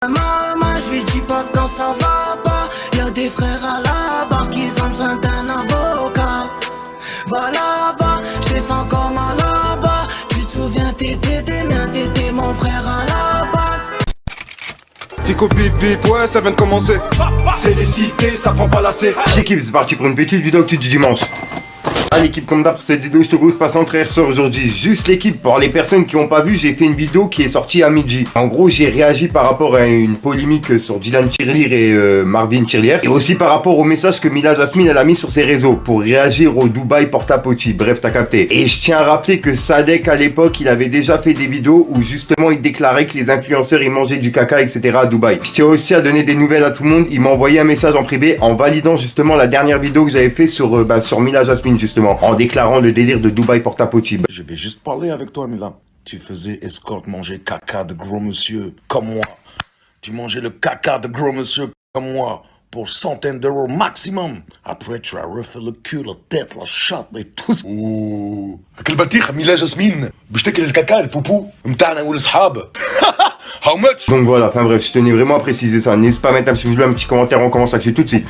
Maman, je lui dis pas quand ça va pas. Y'a des frères à la barre qui ont besoin d'un avocat. Va là-bas, je défends comme à là-bas. Tu te souviens, t'étais des miens, t'étais mon frère à la base. Fico bip bip, ouais, ça vient de commencer. C'est les cités, ça prend pas la C. L'équipe, c'est parti pour une petite vidéo actu du dimanche. Ah l'équipe, comme d'hab, pour cette vidéo, je te propose pas sans très ressort aujourd'hui. Juste l'équipe, pour les personnes qui n'ont pas vu, j'ai fait une vidéo qui est sortie à midi. En gros, j'ai réagi par rapport à une polémique sur Dylan Tirlir et Marvin Tirlir. Et aussi par rapport au message que Mila Jasmine elle a mis sur ses réseaux pour réagir au Dubaï Porta-Potty. Bref, t'as capté. Et je tiens à rappeler que Sadek, à l'époque, il avait déjà fait des vidéos où justement il déclarait que les influenceurs ils mangeaient du caca, etc. à Dubaï. Je tiens aussi à donner des nouvelles à tout le monde. Il m'a envoyé un message en privé en validant justement la dernière vidéo que j'avais fait sur Mila Jasmine justement. En déclarant le délire de Dubaï Porta-Potty. Je vais juste parler avec toi, Mila. Tu faisais escorte manger caca de gros monsieur comme moi. Tu mangeais le caca de gros monsieur comme moi pour centaines d'euros maximum. Après, tu as refait le cul, la tête, la chatte et tout. اوه اكل بطيخ ميلا جاسمين باش تاكل الكاكا البوبو نتاعنا والصحاب. How much? Donc voilà, enfin bref, je tenais vraiment à préciser ça. N'hésite pas à mettre un petit pouce bleu, un petit commentaire, on commence avec tout de suite.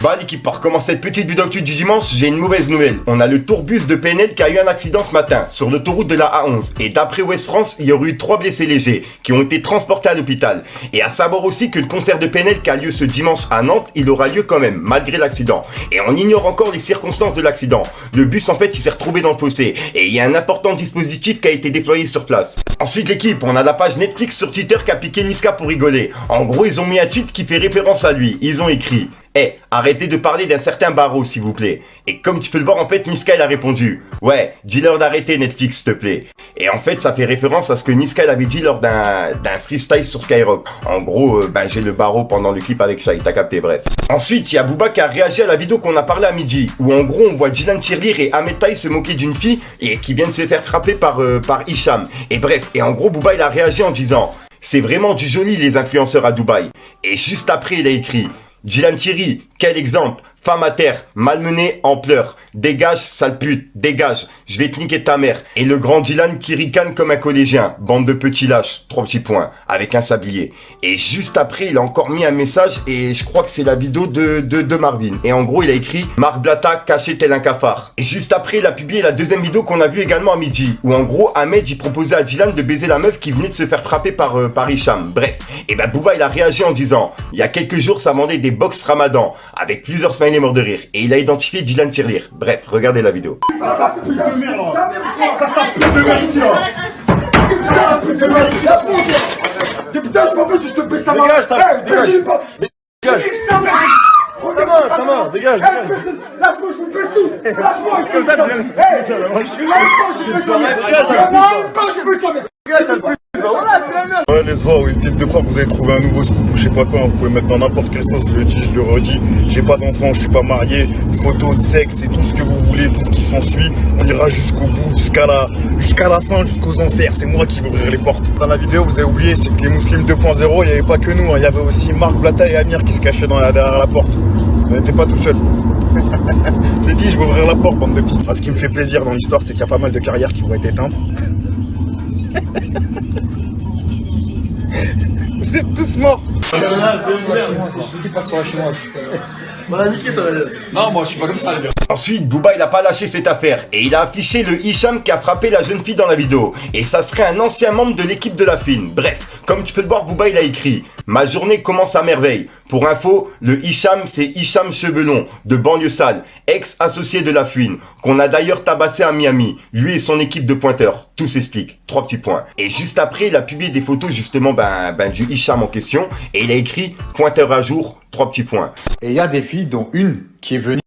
Bah l'équipe, pour commencer cette petite vidéo actu du dimanche, j'ai une mauvaise nouvelle. On a le tourbus de PNL qui a eu un accident ce matin sur l'autoroute de la A11. Et d'après Ouest France, il y aurait eu 3 blessés légers qui ont été transportés à l'hôpital. Et à savoir aussi que le concert de PNL qui a lieu ce dimanche à Nantes, il aura lieu quand même, malgré l'accident. Et on ignore encore les circonstances de l'accident. Le bus en fait, il s'est retrouvé dans le fossé. Et il y a un important dispositif qui a été déployé sur place. Ensuite l'équipe, on a la page Netflix sur Twitter qui a piqué Niska pour rigoler. En gros, ils ont mis un tweet qui fait référence à lui. Ils ont écrit: hey, arrêtez de parler d'un certain Barreau, s'il vous plaît. Et comme tu peux le voir, en fait, Niska, il a répondu: ouais, dis-leur d'arrêter Netflix, s'il te plaît. Et en fait, ça fait référence à ce que Niska, il avait dit lors d'un freestyle sur Skyrock. En gros, j'ai le Barreau pendant le clip avec Shai, t'as capté, bref. Ensuite, il y a Booba qui a réagi à la vidéo qu'on a parlé à midi, où en gros, on voit Dylan Tirlir et Ahmed Taï se moquer d'une fille et qui viennent se faire frapper par Hicham. Et bref, et en gros, Booba, il a réagi en disant: c'est vraiment du joli les influenceurs à Dubaï. Et juste après, il a écrit: Dylan Thierry, quel exemple, femme à terre, malmenée en pleurs, dégage sale pute, dégage, je vais te niquer ta mère. Et le grand Dylan qui ricane comme un collégien, bande de petits lâches, 3 petits points, avec un sablier. Et juste après, il a encore mis un message et je crois que c'est la vidéo de Marvin. Et en gros, il a écrit: Marc Blata caché tel un cafard. Et juste après, il a publié la deuxième vidéo qu'on a vue également à midi, où en gros, Ahmed, il proposait à Dylan de baiser la meuf qui venait de se faire frapper par Hicham. Bref, et ben Booba, il a réagi en disant: il y a quelques jours, ça vendait des box Ramadan, avec plusieurs smileys morts de rire. Et il a identifié Dylan Tirlir. Bref, regardez la vidéo. Dégage, Lâche-moi, je vous pèse tout. Ouais les oies, oui, dites de quoi vous avez trouvé un nouveau scoop ou je sais pas quoi, vous pouvez mettre dans n'importe quel sens, je le dis, je le redis, j'ai pas d'enfant, je suis pas marié, photos de sexe et tout ce que vous voulez, tout ce qui s'ensuit, on ira jusqu'au bout, jusqu'à la fin, jusqu'aux enfers, c'est moi qui vais ouvrir les portes. Dans la vidéo, vous avez oublié, c'est que les Muslims 2.0, il n'y avait pas que nous, il y avait aussi Marc Blata et Amir qui se cachaient derrière la porte. Vous n'étiez pas tout seul. J'ai dit, je vais ouvrir la porte, bande de fils. Ce qui me fait plaisir dans l'histoire, c'est qu'il y a pas mal de carrières qui vont être éteintes. Vous êtes tous morts. Non, moi je suis pas comme ça, les gars. Ensuite, Booba il a pas lâché cette affaire et il a affiché le Hicham qui a frappé la jeune fille dans la vidéo. Et ça serait un ancien membre de l'équipe de la Fine. Bref, comme tu peux le voir, Booba il a écrit: ma journée commence à merveille. Pour info, le Hicham c'est Hicham Chevelon de Banlieue Sale, ex-associé de la Fine, qu'on a d'ailleurs tabassé à Miami, lui et son équipe de pointeurs. Tout s'explique, 3 petits points. Et juste après, il a publié des photos justement du Hicham en question et il a écrit: pointeur à jour, 3 petits points. Et il y a des filles, dont une qui est venue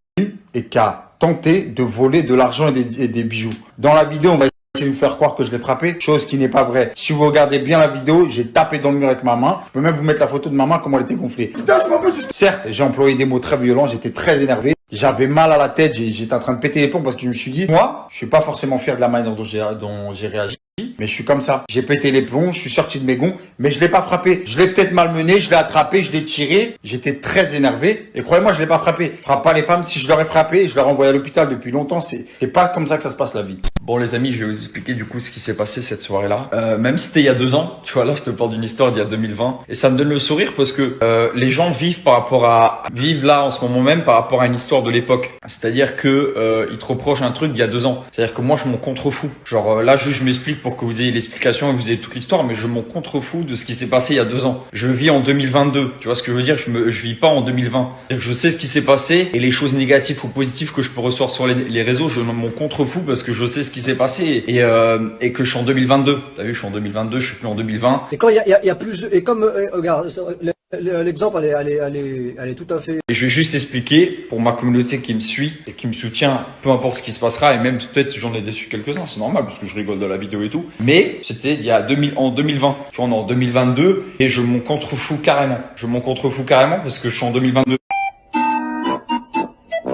et qui a tenté de voler de l'argent et des bijoux. Dans la vidéo, on va essayer de vous faire croire que je l'ai frappé, chose qui n'est pas vraie. Si vous regardez bien la vidéo, j'ai tapé dans le mur avec ma main. Je peux même vous mettre la photo de ma main, comment elle était gonflée. Certes, j'ai employé des mots très violents, j'étais très énervé. J'avais mal à la tête, j'étais en train de péter les plombs parce que je me suis dit, moi, je suis pas forcément fier de la manière dont j'ai réagi. mais je suis comme ça. J'ai pété les plombs, je suis sorti de mes gonds, mais je l'ai pas frappé. Je l'ai peut-être malmené, je l'ai attrapé, je l'ai tiré. J'étais très énervé et croyez-moi, je l'ai pas frappé. Je frappe pas les femmes. Si je l'aurais frappé, je l'aurais envoyé à l'hôpital depuis longtemps. C'est pas comme ça que ça se passe la vie. Bon les amis, je vais vous expliquer du coup ce qui s'est passé cette soirée-là. Même si c'était il y a 2 ans, tu vois là je te parle d'une histoire d'il y a 2020 et ça me donne le sourire parce que les gens vivent là en ce moment même par rapport à une histoire de l'époque. C'est-à-dire que ils te reprochent un truc d'il y a 2 ans. C'est-à-dire que moi je m'en contrefous. Genre là juste je m'explique pour que vous ayez l'explication et que vous ayez toute l'histoire, mais je m'en contrefous de ce qui s'est passé il y a 2 ans. Je vis en 2022. Tu vois ce que je veux dire? Je vis pas en 2020. C'est-à-dire que je sais ce qui s'est passé et les choses négatives ou positives que je peux ressortir sur les réseaux, je m'en contrefous parce que je sais ce qui s'est passé et que je suis en 2022. T'as vu, je suis en 2022, je suis plus en 2020. Et quand il y a plus, et comme regarde, l'exemple elle est tout à fait. Et je vais juste expliquer pour ma communauté qui me suit et qui me soutient, peu importe ce qui se passera, et même peut-être si j'en ai déçu quelques-uns, c'est normal parce que je rigole dans la vidéo et tout. Mais c'était en 2020. Tu vois, on est en 2022 et je m'en contrefous carrément. Je m'en contrefous carrément parce que je suis en 2022.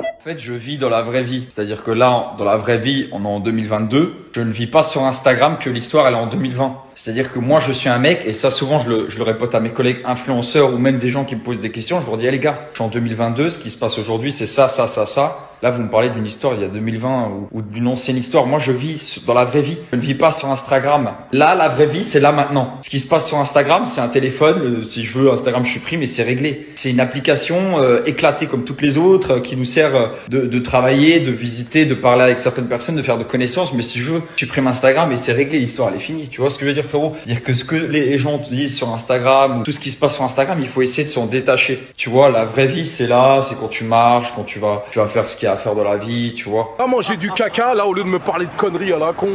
En fait, je vis dans la vraie vie. C'est-à-dire que là, dans la vraie vie, on est en 2022. Je ne vis pas sur Instagram que l'histoire, elle est en 2020. C'est-à-dire que moi, je suis un mec, et ça, souvent, je le répète à mes collègues influenceurs ou même des gens qui me posent des questions. Je leur dis, les gars, je suis en 2022. Ce qui se passe aujourd'hui, c'est ça, ça, ça, ça. Là, vous me parlez d'une histoire il y a 2020 ou d'une ancienne histoire. Moi, je vis dans la vraie vie. Je ne vis pas sur Instagram. Là, la vraie vie, c'est là maintenant. Ce qui se passe sur Instagram, c'est un téléphone. Si je veux, Instagram, je supprime et c'est réglé. C'est une application éclatée comme toutes les autres qui nous sert de travailler, de visiter, de parler avec certaines personnes, de faire de connaissances. Mais si je veux, je supprime Instagram et c'est réglé. L'histoire, elle est finie. Tu vois ce que je veux dire, frérot? Dire que ce que les gens te disent sur Instagram ou tout ce qui se passe sur Instagram, il faut essayer de s'en détacher. Tu vois, la vraie vie, c'est là. C'est quand tu marches, quand tu vas faire ce qu'il y a à faire de la vie, tu vois. Ah, manger du caca, là, au lieu de me parler de conneries à la con.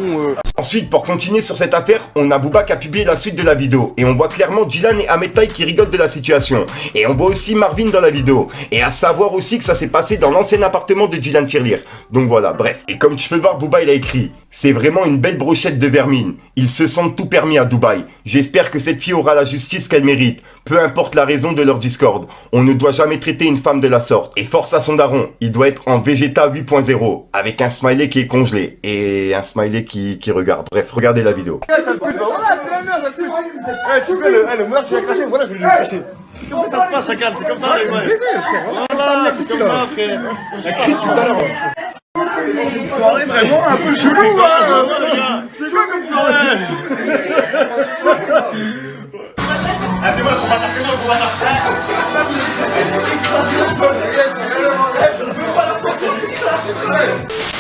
Ensuite, pour continuer sur cette affaire, on a Booba qui a publié la suite de la vidéo. Et on voit clairement Dylan et Ahmed Taï qui rigolent de la situation. Et on voit aussi Marvin dans la vidéo. Et à savoir aussi que ça s'est passé dans l'ancien appartement de Dylan Tirelire. Donc voilà, bref. Et comme tu peux le voir, Booba il a écrit: c'est vraiment une belle brochette de vermine. Ils se sentent tout permis à Dubaï. J'espère que cette fille aura la justice qu'elle mérite. Peu importe la raison de leur discorde. On ne doit jamais traiter une femme de la sorte. Et force à son daron. Il doit être en Vegeta 8.0. Avec un smiley qui est congelé. Et un smiley qui regarde. Bref, regardez la vidéo. Voilà, c'est la merde, c'est vrai. Tu veux le meurtre, je vais cracher, voilà, je vais lui cracher. Comment ça se passe, chacun? C'est comme ça, les mecs. Voilà, c'est comme ça, frère. La crie tout à l'heure. C'est une soirée vraiment un peu chelou, hein. C'est quoi comme soirée?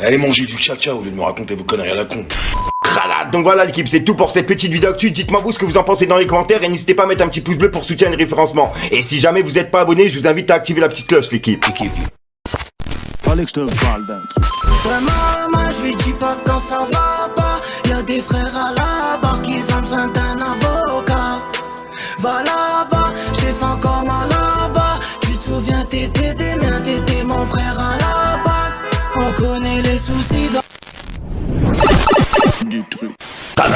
Allez manger du caca au lieu de me raconter vos conneries à la con. Donc voilà l'équipe, c'est tout pour cette petite vidéo actu. Dites-moi vous ce que vous en pensez dans les commentaires et n'hésitez pas à mettre un petit pouce bleu pour soutenir le référencement. Et si jamais vous n'êtes pas abonné, je vous invite à activer la petite cloche l'équipe. Fallait que je te parle d'un truc. Vraiment, moi je lui dis pas quand ça va pas. Y'a des frères à la barre qui ont besoin d'un avocat. Va là-bas, je défends comme à là-bas. Tu te souviens, t'étais des miens, t'étais mon frère à la base. On connaît les soucis dans... Du truc.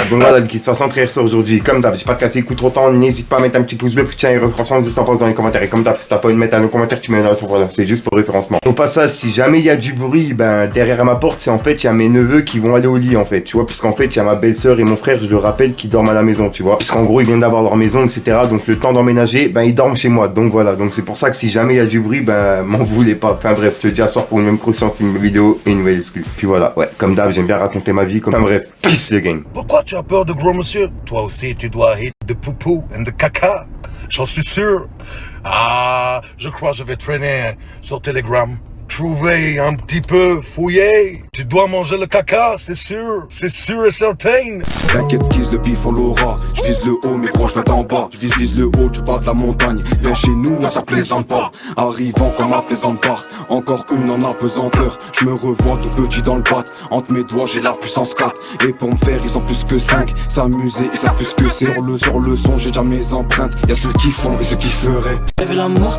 Donc voilà qui se passe entrer ça aujourd'hui. Comme d'hab, j'ai pas de casser les coups trop temps. N'hésite pas à mettre un petit pouce bleu pour tiens et référencement. Dis ce que t'en penses dans les commentaires. Et comme d'hab, si t'as pas envie de mettre un commentaire, tu mets un autre. Voilà, c'est juste pour référencement. Au passage, si jamais il y a du bruit, ben derrière ma porte, c'est en fait il y a mes neveux qui vont aller au lit en fait. Tu vois, puisqu'en fait il y a ma belle-sœur et mon frère, je le rappelle, qui dorment à la maison. Tu vois, puisqu'en gros ils viennent d'avoir leur maison, etc. Donc le temps d'emménager, ben ils dorment chez moi. Donc voilà, donc c'est pour ça que si jamais il y a du bruit, ben m'en voulez pas. Enfin bref, je te dis à soir pour une même croissance, une vidéo et une nouvelle exclue. Puis voilà, ouais, comme d'hab, j'aime bien raconter ma vie. Enfin bref, peace le gang. Pourquoi tu as peur de gros monsieur? Toi aussi, tu dois hate de poupou et de caca. J'en suis sûr. Ah, je crois que je vais traîner sur Telegram. Trouver un petit peu, fouiller. Tu dois manger le caca, c'est sûr et certain. T'inquiète, skise le bif, on l'aura. Je vise le haut, mais gros, je vais en bas. Je vise le haut du bas de la montagne. Viens chez nous, là ça plaisante pas. Arrivant comme à plaisante part. Encore une en apesanteur. Je me revois tout petit dans le bat. Entre mes doigts, j'ai la puissance 4. Et pour me faire, ils ont plus que 5. S'amuser, ils savent plus que c'est. Sur le son, j'ai déjà mes empreintes. Y'a ceux qui font et ceux qui feraient. J'ai vu la mort,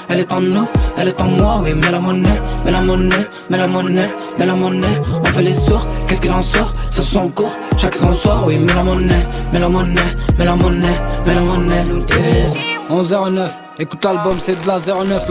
elle est en nous, elle est en moi, oui. Mets la monnaie, mets la monnaie, mets la monnaie, mets la monnaie. On fait les sourds, qu'est-ce qu'il en sort? C'est son cours, chacun son soir, oui. Mets la monnaie, mets la monnaie, mets la monnaie, mets la monnaie. 11h09, écoute l'album, c'est de la 09.